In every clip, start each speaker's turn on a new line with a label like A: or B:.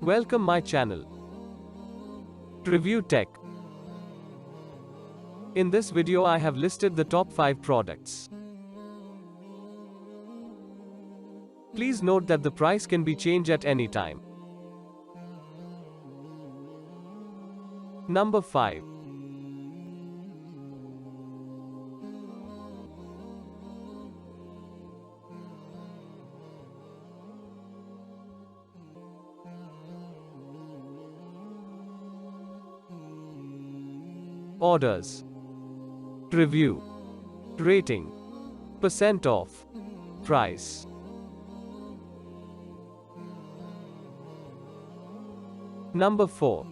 A: Welcome my channel. Review Tech. In this video I have listed the top 5 products. Please note that the price can be changed at any time. Number 5. Orders. Review. Rating. Percent off. Price. Number 4.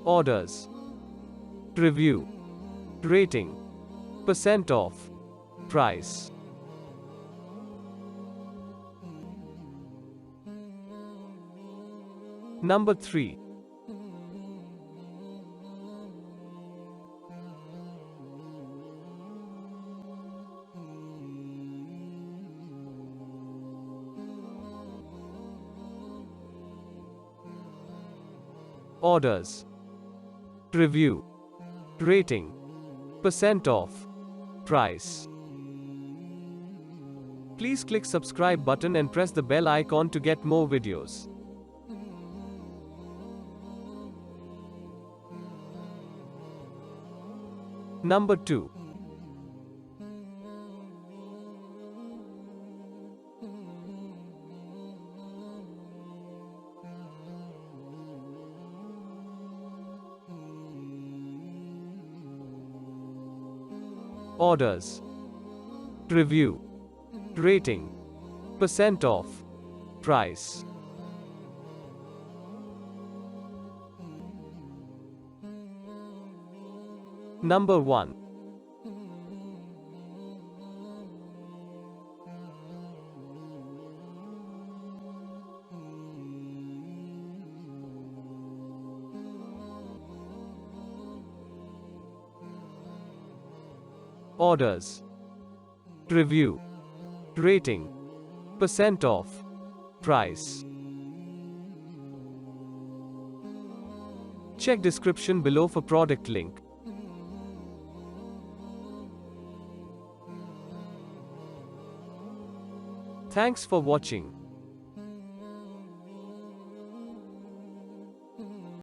A: Orders. Review. Rating. Percent off. Price. Number 3. Orders. Review. Rating. Percent off. Price. Please click subscribe button and press the bell icon to get more videos. Number 2. Orders. Review. Rating. Percent off. Price. Number 1. Orders. Review. Rating. Percent off. Price. Check description below for product link. Thanks for watching.